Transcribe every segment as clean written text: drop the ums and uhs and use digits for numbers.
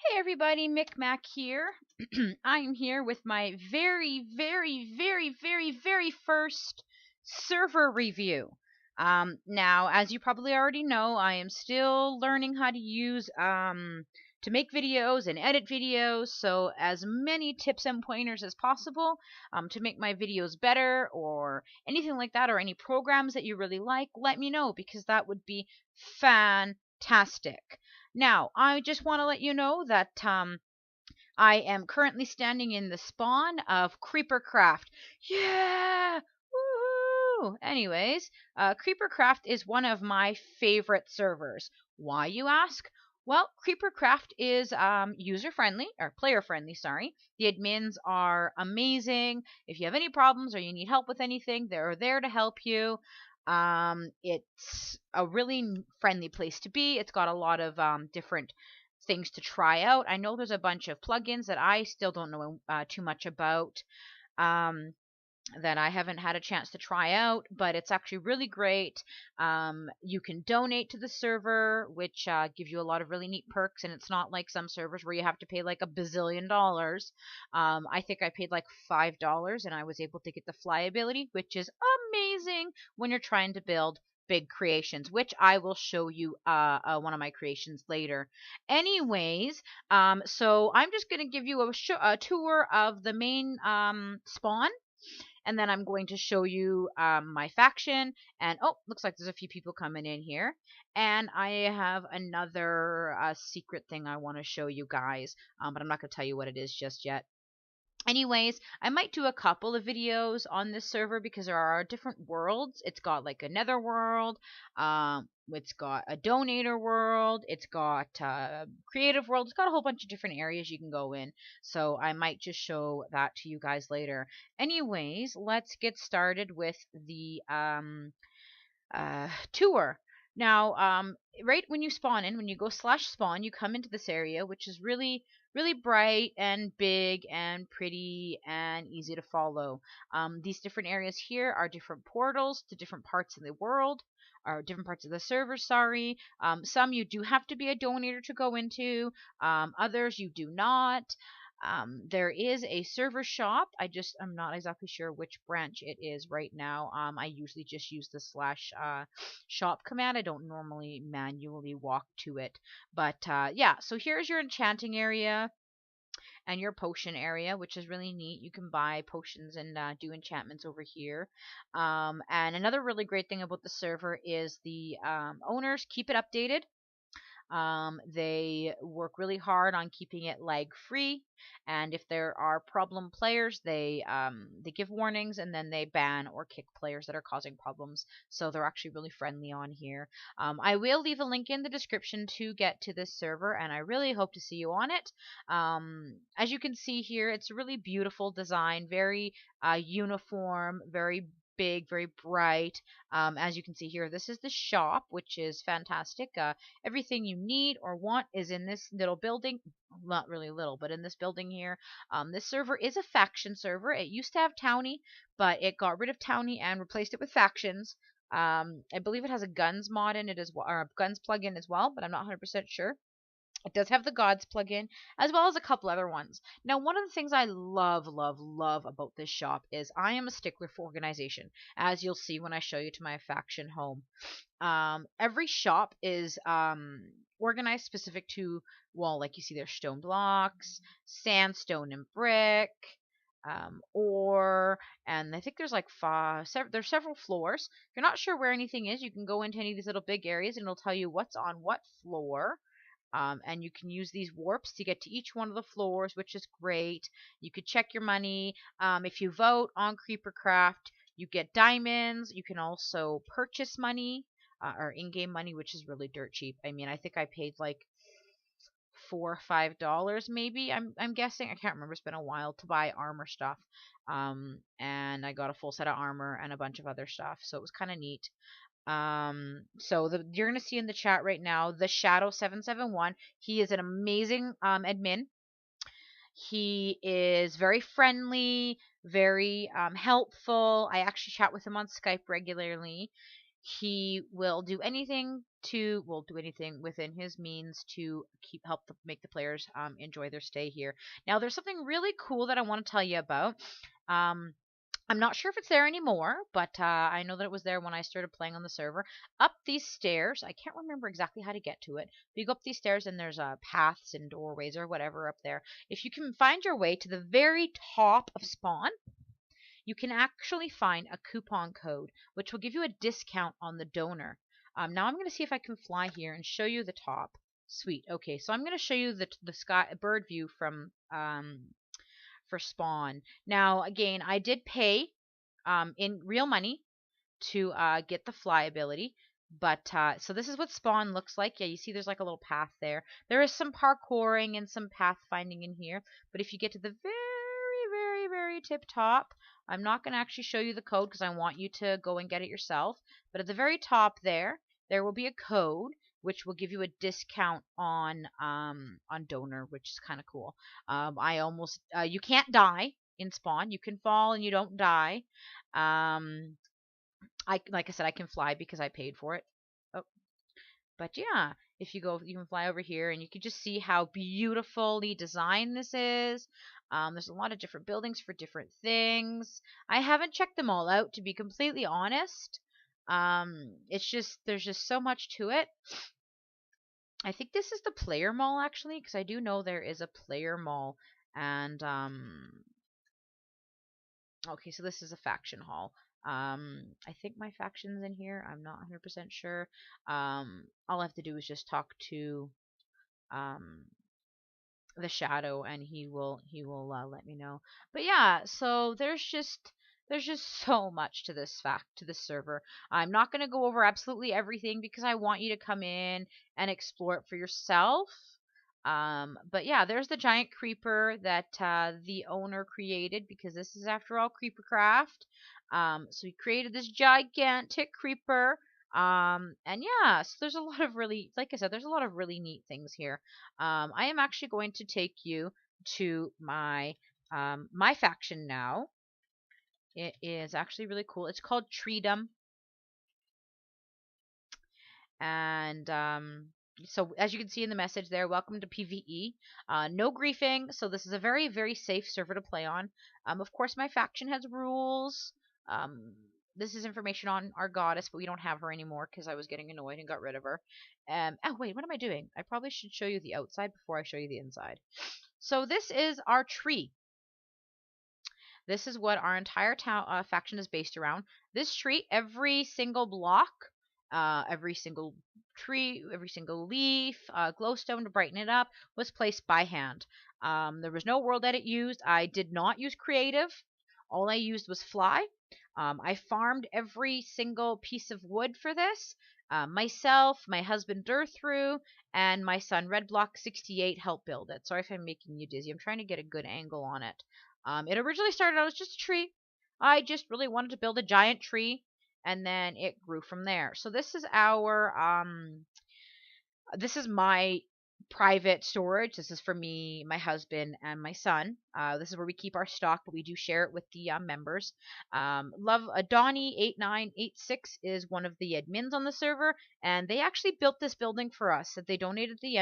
Hey everybody, Micmac here. I'm here with my very first server review. Now, as you probably already know, I am still learning how to use to make videos and edit videos. So, as many tips and pointers as possible to make my videos better, or anything like that, or any programs that you really like, let me know because that would be fantastic. Now, I just want to let you know that I am currently standing in the spawn of CreeperCraft. Yeah! Woo! Anyways, CreeperCraft is one of my favorite servers. Why, you ask? Well, CreeperCraft is user friendly, or player friendly, sorry. The admins are amazing. If you have any problems or you need help with anything, they're there to help you. It's a really friendly place to be. It's got a lot of different things to try out. I know there's a bunch of plugins that I still don't know too much about. Um, that I haven't had a chance to try out, but it's actually really great. You can donate to the server, which gives you a lot of really neat perks, and it's not like some servers where you have to pay like $1 billion. I think I paid like $5, and I was able to get the fly ability, which is amazing when you're trying to build big creations, which I will show you one of my creations later. Anyways, so I'm just going to give you a tour of the main spawn, and then I'm going to show you my faction. And oh, looks like there's a few people coming in here. And I have another secret thing I want to show you guys, but I'm not going to tell you what it is just yet. Anyways, I might do a couple of videos on this server because there are different worlds. It's got like a nether world, it's got a donator world, it's got a creative world, it's got a whole bunch of different areas you can go in. So I might just show that to you guys later. Anyways, let's get started with the tour. Now, right when you spawn in, when you go /spawn, you come into this area, which is really bright and big and pretty and easy to follow. These different areas here are different portals to different parts of the world, or different parts of the server, sorry. Some you do have to be a donator to go into, others you do not. There is a server shop. I'm not exactly sure which branch it is right now. I usually just use the /shop command. I don't normally manually walk to it. But yeah, so here's your enchanting area and your potion area, which is really neat. You can buy potions and do enchantments over here. And another really great thing about the server is the owners keep it updated. They work really hard on keeping it lag free, and if there are problem players, they give warnings and then they ban or kick players that are causing problems. So they're actually really friendly on here. I will leave a link in the description to get to this server, and I really hope to see you on it. As you can see here, it's a really beautiful design, very uniform, very big, very bright. As you can see here, this is the shop, which is fantastic. Everything you need or want is in this little building. Not really little, but in this building here. This server is a faction server. It used to have Townie, but it got rid of Townie and replaced it with factions. I believe it has a guns mod in it as well, or a guns plugin as well, but I'm not 100% sure. It does have the gods plugin, as well as a couple other ones. Now, one of the things I love about this shop is I am a stickler for organization, as you'll see when I show you to my faction home. Every shop is organized specific to, well, like you see, there's stone blocks, sandstone and brick, ore, and I think there's like there's several floors. If you're not sure where anything is, you can go into any of these little big areas, and it'll tell you what's on what floor. And you can use these warps to get to each one of the floors, which is great. You could check your money. If you vote on CreeperCraft, you get diamonds. You can also purchase money, or in-game money, which is really dirt cheap. I mean, I think I paid like $4 or $5 maybe. I'm guessing. I can't remember. It's been a while to buy armor stuff. And I got a full set of armor and a bunch of other stuff, so it was kind of neat. So you're gonna see in the chat right now the Shadow 771. He is an amazing admin. He is very friendly, very helpful. I actually chat with him on Skype regularly. He will do anything within his means to make the players enjoy their stay here. Now, there's something really cool that I want to tell you about. Um, I'm not sure if it's there anymore, but I know that it was there when I started playing on the server. Up these stairs, I can't remember exactly how to get to it. But you go up these stairs and there's paths and doorways or whatever up there. If you can find your way to the very top of spawn, you can actually find a coupon code which will give you a discount on the donor. Now I'm going to see if I can fly here and show you the top. Sweet. Okay, so I'm going to show you the sky bird view from for spawn. Now again, I did pay in real money to get the fly ability. But so this is what spawn looks like. Yeah, you see there's like a little path there. There is some parkouring and some path finding in here. But if you get to the very tip top, I'm not going to actually show you the code because I want you to go and get it yourself. But at the very top there will be a code which will give you a discount on donor, which is kind of cool. You can't die in spawn. You can fall and you don't die. Like I said, I can fly because I paid for it. Oh, but yeah, if you go, you can fly over here, and you can just see how beautifully designed this is. There's a lot of different buildings for different things. I haven't checked them all out, to be completely honest. It's just there's just so much to it. I think this is the player mall actually, because I do know there is a player mall, and okay, so this is a faction hall. I think my faction's in here. I'm not 100% sure. All I have to do is just talk to um the shadow, and he will let me know. But yeah, so there's just so much to this server. I'm not going to go over absolutely everything because I want you to come in and explore it for yourself. But yeah, there's the giant creeper that the owner created, because this is after all CreeperCraft. So he created this gigantic creeper. And yeah, so there's a lot of really, like I said, there's a lot of really neat things here. I am actually going to take you to my faction now. It is actually really cool. It's called Treedom. And so as you can see in the message there, welcome to PvE. No griefing, so this is a very safe server to play on. Of course, my faction has rules. Um, this is information on our goddess, but we don't have her anymore because I was getting annoyed and got rid of her. Oh wait, what am I doing? I probably should show you the outside before I show you the inside. So this is our tree. This is what our entire town faction is based around. This tree, every single block, every single tree, every single leaf, glowstone to brighten it up, was placed by hand. There was no world edit used. I did not use creative. All I used was fly. I farmed every single piece of wood for this. Myself, my husband Dirthru, and my son Redblock68 helped build it. Sorry if I'm making you dizzy. I'm trying to get a good angle on it. It originally started out as just a tree. I just really wanted to build a giant tree, and then it grew from there. So this is my private storage. This is for me, my husband, and my son. This is where we keep our stock, but we do share it with the members. Love Donnie8986 is one of the admins on the server, and they actually built this building for us. That they donated the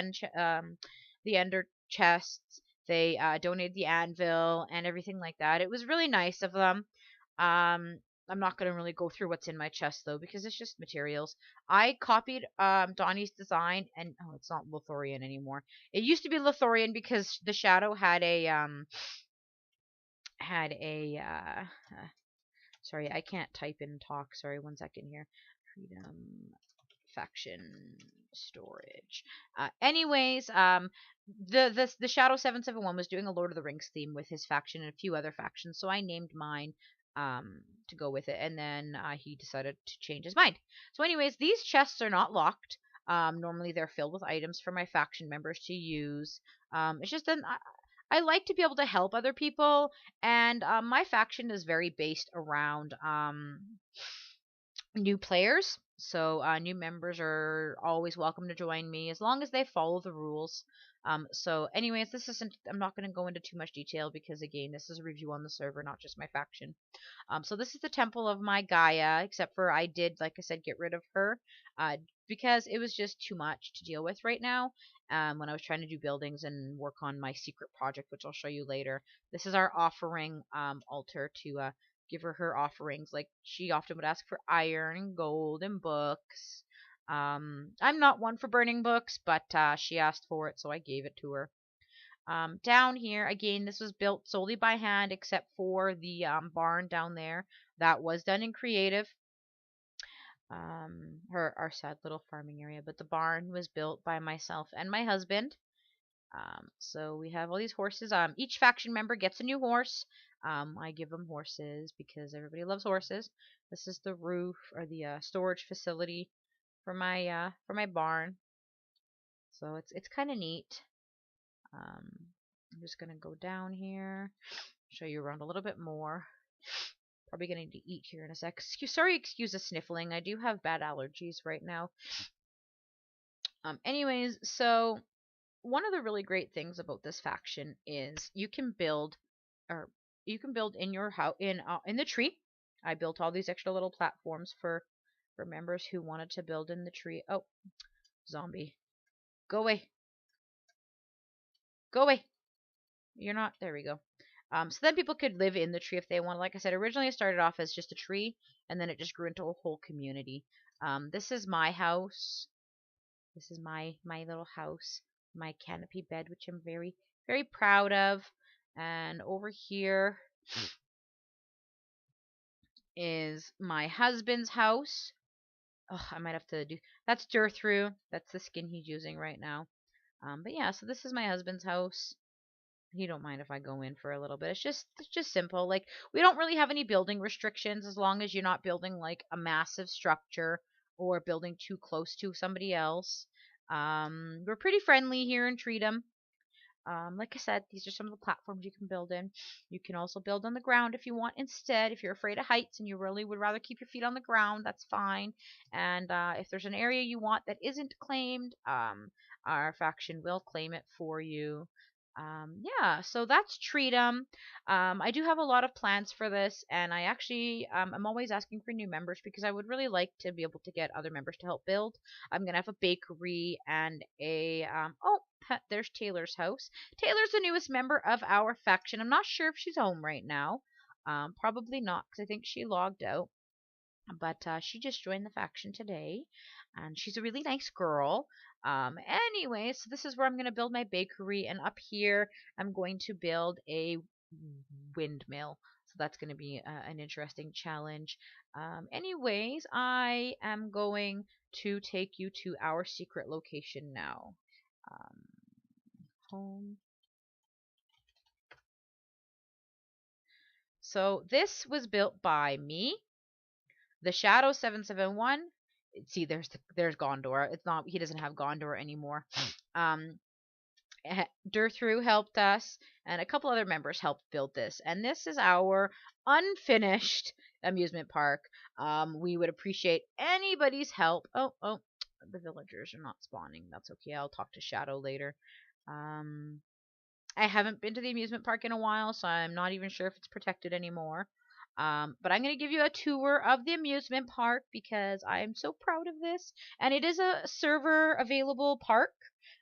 ender chests. They donated the anvil and everything like that. It was really nice of them. I'm not going to really go through what's in my chest though, because it's just materials. I copied Donnie's design, and oh, it's not Lothorian anymore. It used to be Lothorian because the shadow had a sorry, I can't type and talk. Sorry, 1 second here. Freedom faction storage. Anyways, the Shadow 771 was doing a Lord of the Rings theme with his faction and a few other factions, so I named mine to go with it, and then he decided to change his mind. So anyways, these chests are not locked. Normally they're filled with items for my faction members to use. It's just I like to be able to help other people, and my faction is very based around new players. So new members are always welcome to join me as long as they follow the rules. So anyways, this isn't, I'm not going to go into too much detail because again, this is a review on the server, not just my faction. So this is the temple of my Gaia, except for I did, like I said, get rid of her, because it was just too much to deal with right now. When I was trying to do buildings and work on my secret project, which I'll show you later. This is our offering altar to give her offerings. Like she often would ask for iron and gold and books. I'm not one for burning books, but she asked for it, so I gave it to her. Down here, again, this was built solely by hand, except for the barn down there. That was done in creative. Our sad little farming area, but the barn was built by myself and my husband. So we have all these horses. Each faction member gets a new horse. I give them horses because everybody loves horses. This is the roof or the storage facility for my barn. So it's kind of neat. I'm just gonna go down here, show you around a little bit more. Probably gonna need to eat here in a sec. Excuse the sniffling. I do have bad allergies right now. Anyways, so one of the really great things about this faction is you can build, or you can build in your house in the tree. I built all these extra little platforms for members who wanted to build in the tree. Oh, zombie, go away, go away. You're not. There we go. So then people could live in the tree if they want. Like I said, originally it started off as just a tree, and then it just grew into a whole community. This is my house. This is my little house, my canopy bed, which I'm very, very proud of. And over here is my husband's house. Oh, I might have to do, that's Durthrough. That's the skin he's using right now. But yeah, so this is my husband's house. He don't mind if I go in for a little bit. It's just simple. Like we don't really have any building restrictions as long as you're not building like a massive structure or building too close to somebody else. We're pretty friendly here in Treatham. Like I said, these are some of the platforms you can build in. You can also build on the ground if you want instead. If you're afraid of heights and you really would rather keep your feet on the ground, that's fine. And if there's an area you want that isn't claimed, our faction will claim it for you. Yeah, so that's Treatham. I do have a lot of plans for this, and I actually I'm always asking for new members because I would really like to be able to get other members to help build. I'm gonna have a bakery and a oh, there's Taylor's house. Taylor's the newest member of our faction. I'm not sure if she's home right now. Probably not because I think she logged out. But she just joined the faction today, and she's a really nice girl. Anyway, so this is where I'm going to build my bakery, and up here I'm going to build a windmill. So that's going to be an interesting challenge. Anyways, I am going to take you to our secret location now. Home. So this was built by me, the Shadow 771. See, there's Gondor. It's not, he doesn't have Gondor anymore. Um, Durthrough helped us, and a couple other members helped build this. And this is our unfinished amusement park. We would appreciate anybody's help. Oh, the villagers are not spawning. That's okay. I'll talk to Shadow later. I haven't been to the amusement park in a while, so I'm not even sure if it's protected anymore. But I'm going to give you a tour of the amusement park because I am so proud of this. And it is a server available park.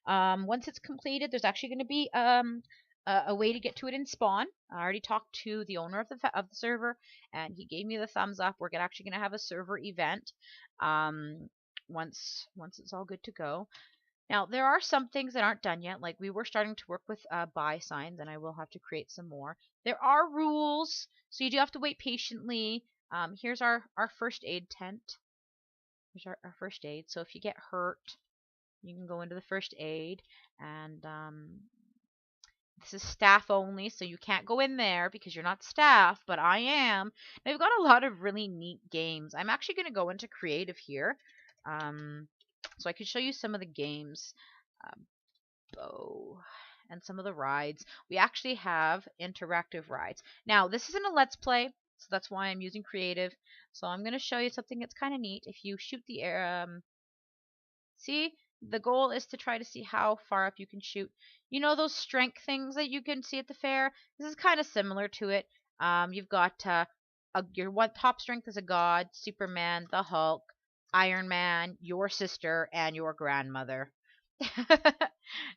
Once it's completed, there's actually going to be a way to get to it in spawn. I already talked to the owner of the server, and he gave me the thumbs up. We're actually going to have a server event once it's all good to go. Now, there are some things that aren't done yet, like we were starting to work with buy signs, and I will have to create some more. There are rules, so you do have to wait patiently. Here's our first aid tent. Here's our first aid. So if you get hurt, you can go into the first aid, and this is staff only, so you can't go in there because you're not staff, but I am. They've got a lot of really neat games. I'm actually going to go into creative here. So I could show you some of the games, bow, and some of the rides. We actually have interactive rides. Now, this isn't a Let's Play, so that's why I'm using creative. So I'm going to show you something that's kind of neat. If you shoot the air, see, The goal is to try to see how far up you can shoot. You know those strength things that you can see at the fair? This is kind of similar to it. You've got your one top strength is a god, Superman, the Hulk, Iron Man, your sister, and your grandmother.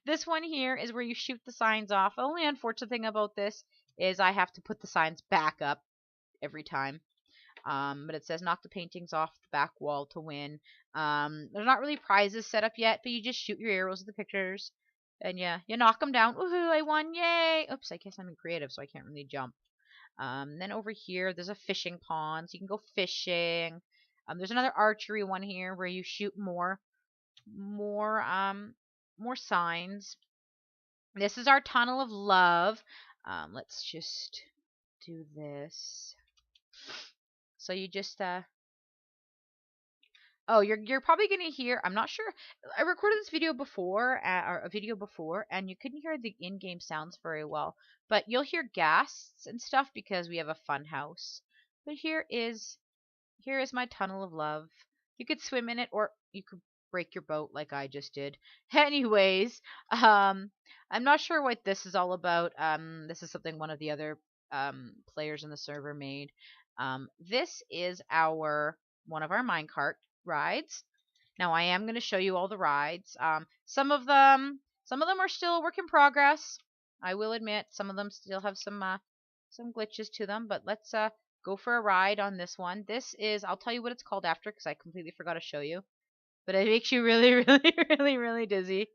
This one here is where you shoot the signs off. The only unfortunate thing about this is I have to put the signs back up every time. But it says knock the paintings off the back wall to win. There's not really prizes set up yet, but you just shoot your arrows at the pictures, and yeah, you knock them down. Woohoo! I won! Yay! Oops, I guess I'm in creative, so I can't really jump. Then over here, there's a fishing pond, so you can go fishing. There's another archery one here where you shoot more, more signs. This is our tunnel of love. Let's just do this. So you just oh, you're probably gonna hear. I'm not sure. I recorded this video before, or a video before, and you couldn't hear the in-game sounds very well. But you'll hear ghasts and stuff because we have a fun house. But here is my tunnel of love. You could swim in it, or you could break your boat like I just did. Anyways, I'm not sure what this is all about. This is something one of the other players in the server made. This is one of our minecart rides. Now I am going to show you all the rides. Some of them are still a work in progress. I will admit some of them still have some glitches to them, but let's go for a ride on this one. This is, I'll tell you what it's called after because I completely forgot to show you. But it makes you really, really, really, really dizzy.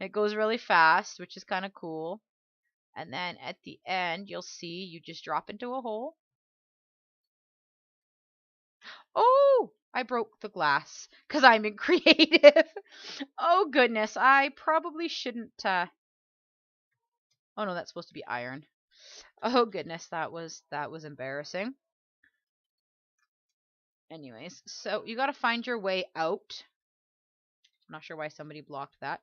It goes really fast, which is kind of cool. And then at the end, you'll see you just drop into a hole. Oh, I broke the glass because I'm in creative. Oh, goodness. I probably shouldn't. Oh, no, that's supposed to be iron. Oh, goodness. That was embarrassing. Anyways, so you got to find your way out. I'm not sure why somebody blocked that.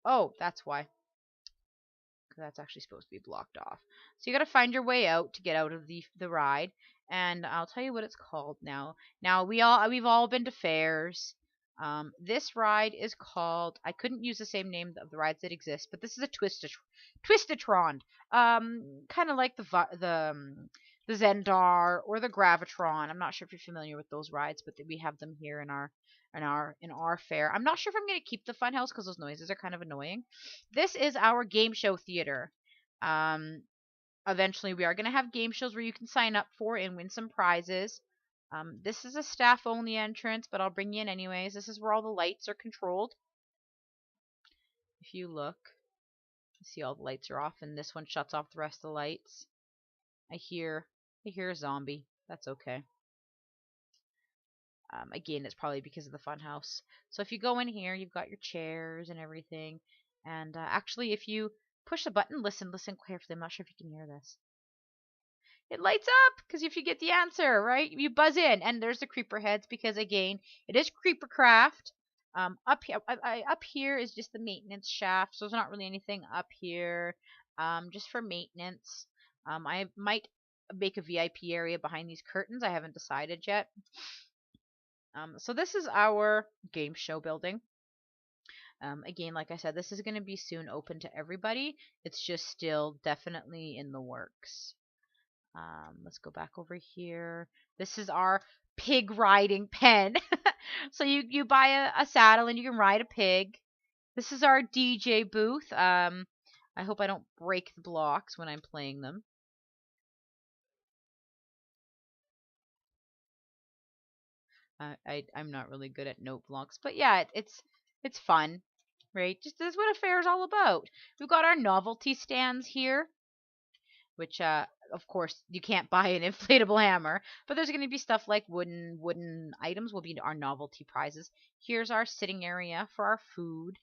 Oh, that's why. That's actually supposed to be blocked off. So you got to find your way out to get out of the ride, and I'll tell you what it's called now. Now we've all been to fairs. This ride is called. I couldn't use the same name of the rides that exist, but this is a Twistatron. Kind of like the Zendar or the Gravitron. I'm not sure if you're familiar with those rides, but we have them here in our fair. I'm not sure if I'm going to keep the funhouse because those noises are kind of annoying. This is our game show theater. Um, Eventually, we are going to have game shows where you can sign up for and win some prizes. This is a staff-only entrance, but I'll bring you in anyways. This is where all the lights are controlled. If you look, you see all the lights are off, and this one shuts off the rest of the lights. I hear a zombie. That's okay. Again, it's probably because of the funhouse. So if you go in here, you've got your chairs and everything. And actually, if you push the button, listen carefully. I'm not sure if you can hear this. It lights up because if you get the answer, right, you buzz in. And there's the creeper heads because, again, it is CreeperCraft. Up here is just the maintenance shaft. So there's not really anything up here just for maintenance. I might make a VIP area behind these curtains. I haven't decided yet. So this is our game show building. Again, like I said, this is going to be soon open to everybody. It's just still definitely in the works. Let's go back over here. This is our pig riding pen. So you buy a saddle and you can ride a pig. This is our DJ booth. I hope I don't break the blocks when I'm playing them. I'm not really good at note blocks, but yeah, it's fun, right? Just this is what a fair is all about. We've got our novelty stands here, which of course you can't buy an inflatable hammer, but there's going to be stuff like wooden items will be our novelty prizes. Here's our sitting area for our food.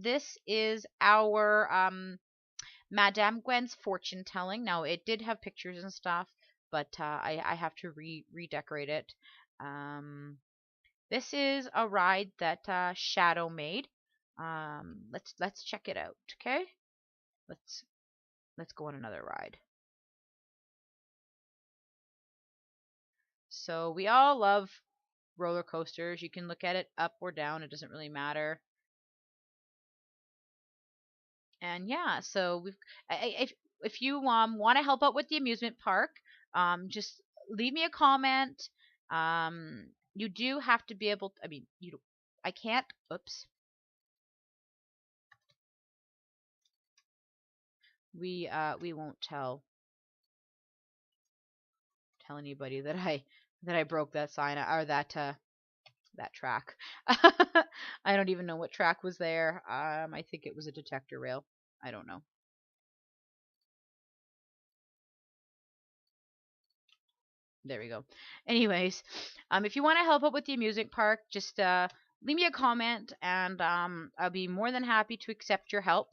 This is our Madame Gwen's fortune telling. Now it did have pictures and stuff, but I have to redecorate it. This is a ride that Shadow made. Let's check it out, okay? Let's go on another ride. So we all love roller coasters. You can look at it up or down. It doesn't really matter. And yeah, so if you want to help out with the amusement park, just leave me a comment. You do have to be able. I mean, I can't. Oops. We won't tell anybody that I broke that sign or that track. I don't even know what track was there. I think it was a detector rail. I don't know. There we go. Anyways, if you want to help out with the amusement park, just leave me a comment, and I'll be more than happy to accept your help.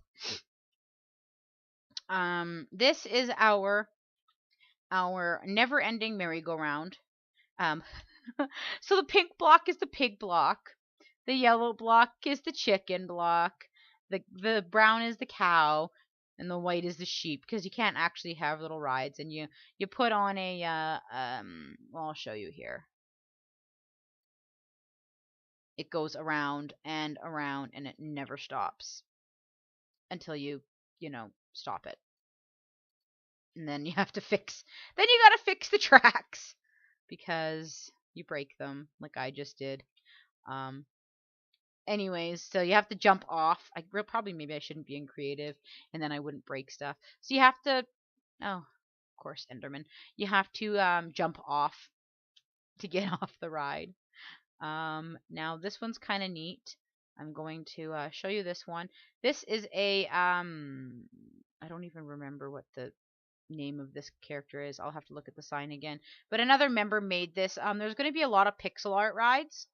This is our never-ending merry-go-round. Um, so the pink block is the pig block, the yellow block is the chicken block, the brown is the cow, and the white is the sheep, because you can't actually have little rides, and you put on a well, I'll show you here. It goes around and around, and it never stops until you stop it. And then you have to then you gotta fix the tracks because you break them like I just did. Anyways, so you have to jump off. Maybe I shouldn't be in creative, and then I wouldn't break stuff. So you have to, oh, of course, Enderman. You have to jump off to get off the ride. Now this one's kind of neat. I'm going to show you this one. This is a I don't even remember what the name of this character is. I'll have to look at the sign again. But another member made this. There's going to be a lot of pixel art rides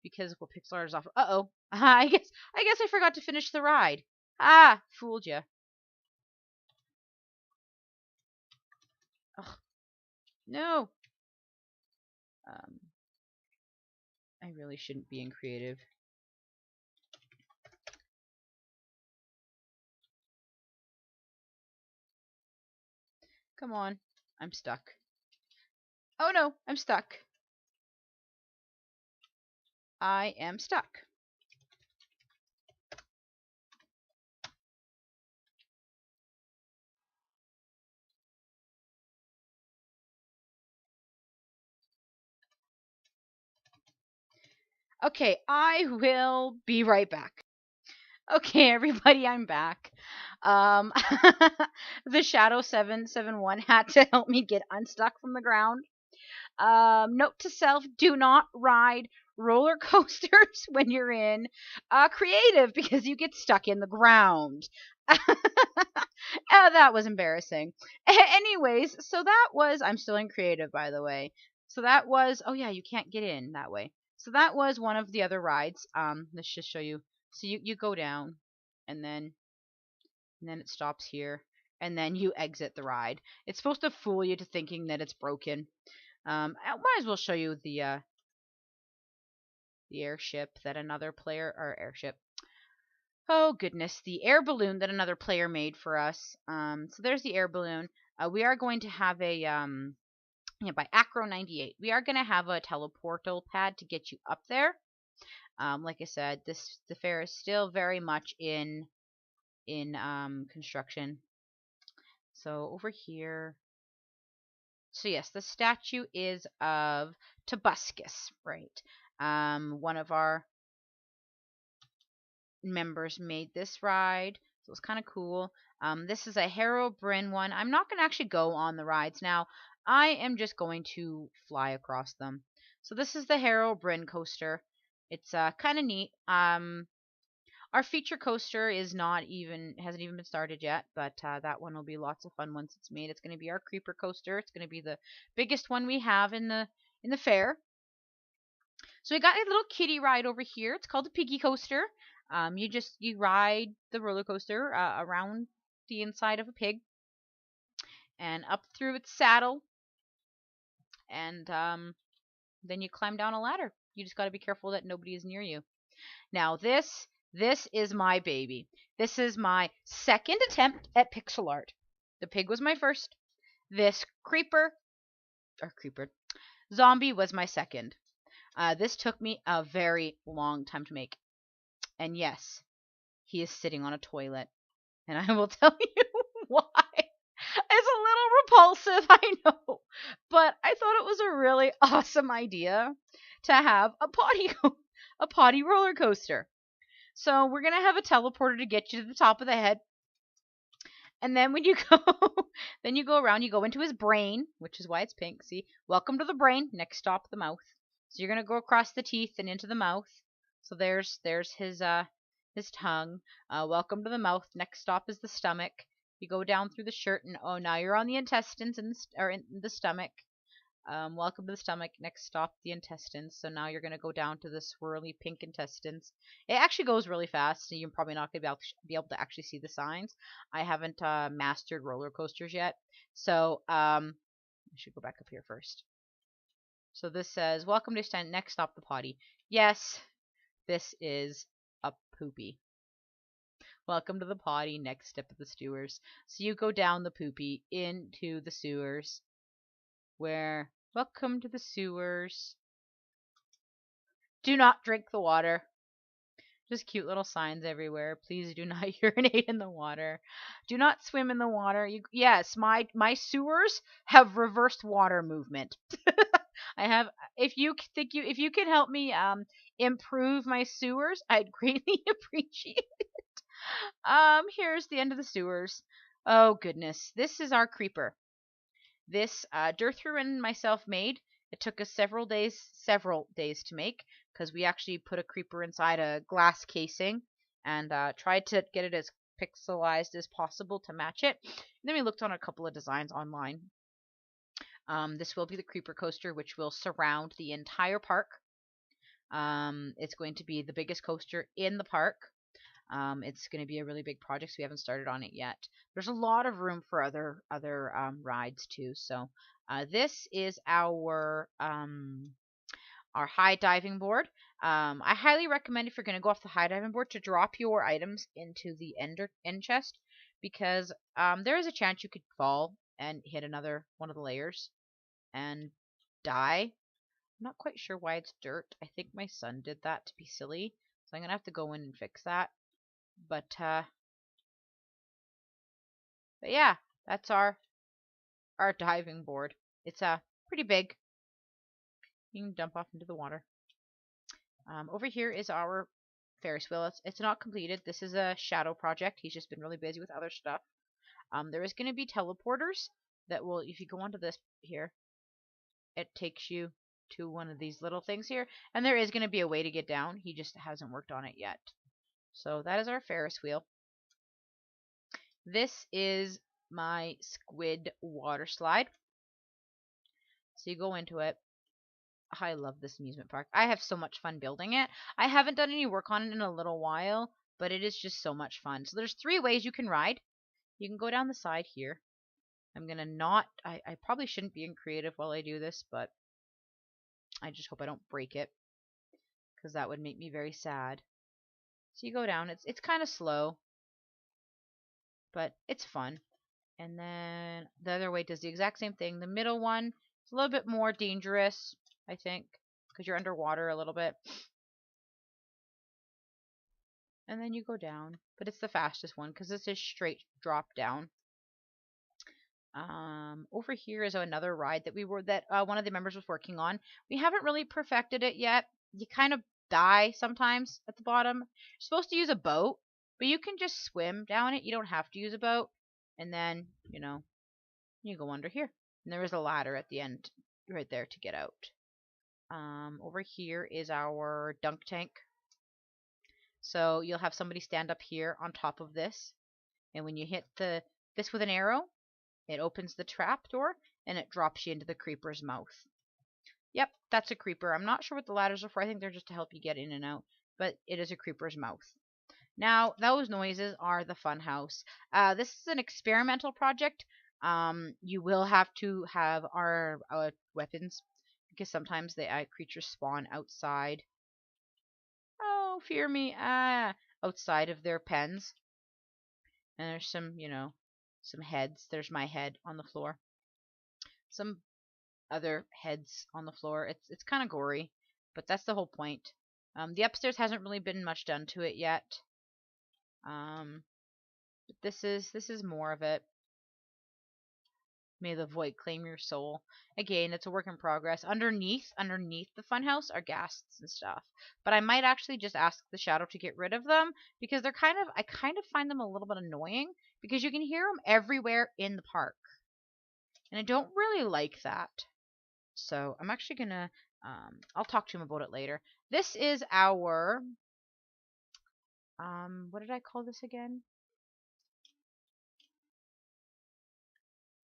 because pixel art is off. Uh-oh. I guess I forgot to finish the ride. Ah, fooled you. Ugh. No. I really shouldn't be in creative. Come on. I'm stuck. Oh no, I'm stuck. I am stuck. Okay, I will be right back. Okay, everybody, I'm back. The Shadow 771 had to help me get unstuck from the ground. Note to self: do not ride roller coasters when you're in creative because you get stuck in the ground. That was embarrassing. Anyways, so that was, I'm still in creative, by the way. So that was, oh yeah, you can't get in that way. So that was one of the other rides. Let's just show you. So you go down, and then it stops here, and then you exit the ride. It's supposed to fool you to thinking that it's broken. I might as well show you the airship that another player, or airship. Oh goodness, the air balloon that another player made for us. So there's the air balloon. We are going to have a by Acro98. We are going to have a teleportal pad to get you up there. Like I said, the fair is still very much in construction. So over here. So yes, the statue is of Tobuscus, right? One of our members made this ride, so it's kind of cool. This is a Herobrine one. I'm not going to actually go on the rides now. I am just going to fly across them. So this is the Herobrine coaster. It's kind of neat. Our feature coaster hasn't even been started yet, but that one will be lots of fun once it's made. It's going to be our creeper coaster. It's going to be the biggest one we have in the fair. So we got a little kiddie ride over here. It's called the Piggy Coaster. You ride the roller coaster around the inside of a pig and up through its saddle, and then you climb down a ladder. You just got to be careful that nobody is near you. Now this is my baby. This is my second attempt at pixel art. The pig was my first. This creeper zombie was my second. This took me a very long time to make. And yes, he is sitting on a toilet. And I will tell you why. It's a little repulsive, I know. But I thought it was a really awesome idea to have a potty roller coaster. So we're going to have a teleporter to get you to the top of the head. And then when you go, then you go around, you go into his brain, which is why it's pink. See, welcome to the brain. Next stop, the mouth. So you're gonna go across the teeth and into the mouth. So there's his tongue. Welcome to the mouth. Next stop is the stomach. You go down through the shirt, and oh, now you're on the intestines or in the stomach. Welcome to the stomach. Next stop, the intestines. So now you're going to go down to the swirly pink intestines. It actually goes really fast, so you're probably not going to be able to actually see the signs. I haven't mastered roller coasters yet. So I should go back up here first. So this says, welcome to stand. Next stop, the potty. Yes, this is a poopy. Welcome to the potty. Next step of the sewers. So you go down the poopy into the sewers. Where welcome to the sewers. Do not drink the water. Just cute little signs everywhere. Please do not urinate in the water. Do not swim in the water. Yes, my sewers have reversed water movement. I have. If you can help me improve my sewers, I'd greatly appreciate it. Here's the end of the sewers. Oh goodness, this is our creeper. This Dirthru and myself made. It took us several days to make because we actually put a creeper inside a glass casing and tried to get it as pixelized as possible to match it. And then we looked on a couple of designs online. This will be the creeper coaster, which will surround the entire park. It's going to be the biggest coaster in the park. It's going to be a really big project, so we haven't started on it yet. There's a lot of room for other rides too. So this is our high diving board. I highly recommend if you're going to go off the high diving board to drop your items into the end chest because there is a chance you could fall and hit another one of the layers and die. I'm not quite sure why it's dirt. I think my son did that to be silly, so I'm gonna have to go in and fix that. But yeah, that's our diving board. It's pretty big. You can dump off into the water. Over here is our Ferris wheel. It's not completed. This is a shadow project. He's just been really busy with other stuff. There is going to be teleporters that will, if you go onto this here, it takes you to one of these little things here. And there is going to be a way to get down. He just hasn't worked on it yet. So that is our Ferris wheel. This is my squid water slide. So you go into it. I love this amusement park. I have so much fun building it. I haven't done any work on it in a little while, but it is just so much fun. So there's 3 ways you can ride. You can go down the side here. I'm going to not... I probably shouldn't be in creative while I do this, but I just hope I don't break it, because that would make me very sad. So you go down. It's kind of slow, but it's fun. And then the other way does the exact same thing. The middle one is a little bit more dangerous, I think, because you're underwater a little bit. And then you go down, but it's the fastest one because this is straight drop down. Over here is another ride that one of the members was working on. We haven't really perfected it yet. You kind of die sometimes at the bottom. You're supposed to use a boat, but you can just swim down it. You don't have to use a boat. And then, you go under here. And there is a ladder at the end right there to get out. Over here is our dunk tank. So you'll have somebody stand up here on top of this. And when you hit this with an arrow, it opens the trap door and it drops you into the creeper's mouth. Yep, that's a creeper. I'm not sure what the ladders are for. I think they're just to help you get in and out. But it is a creeper's mouth. Now, those noises are the fun house. This is an experimental project. You will have to have our weapons because sometimes the creatures spawn outside. Oh, fear me. Outside of their pens. And there's some, some heads. There's my head on the floor. Some other heads on the floor. It's kind of gory. but that's the whole point. The upstairs hasn't really been much done to it yet. But this is more of it. May the void claim your soul. Again, it's a work in progress. Underneath the funhouse are ghasts and stuff. But I might actually just ask the shadow to get rid of them because they're I kind of find them a little bit annoying because you can hear them everywhere in the park. And I don't really like that. So I'm actually gonna, I'll talk to him about it later. This is our, what did I call this again?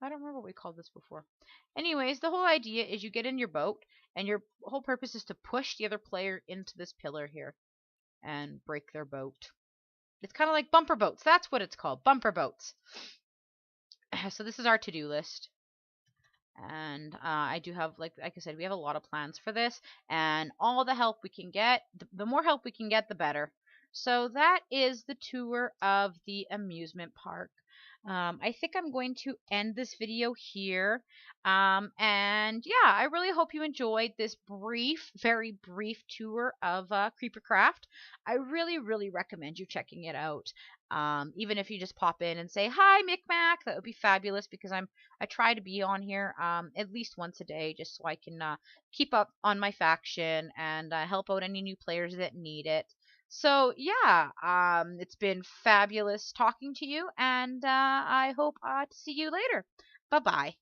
I don't remember what we called this before. Anyways, the whole idea is you get in your boat, and your whole purpose is to push the other player into this pillar here and break their boat. It's kind of like bumper boats. That's what it's called, bumper boats. So this is our to-do list. And I do have, like I said, we have a lot of plans for this, and all the help we can get, the more help we can get, the better. So that is the tour of the amusement park. I think I'm going to end this video here. And yeah, I really hope you enjoyed this brief, very brief tour of CreeperCraft. I really, really recommend you checking it out. Even if you just pop in and say, hi, Micmac, that would be fabulous because I try to be on here at least once a day just so I can keep up on my faction and help out any new players that need it. So yeah, it's been fabulous talking to you, and I hope to see you later. Bye bye.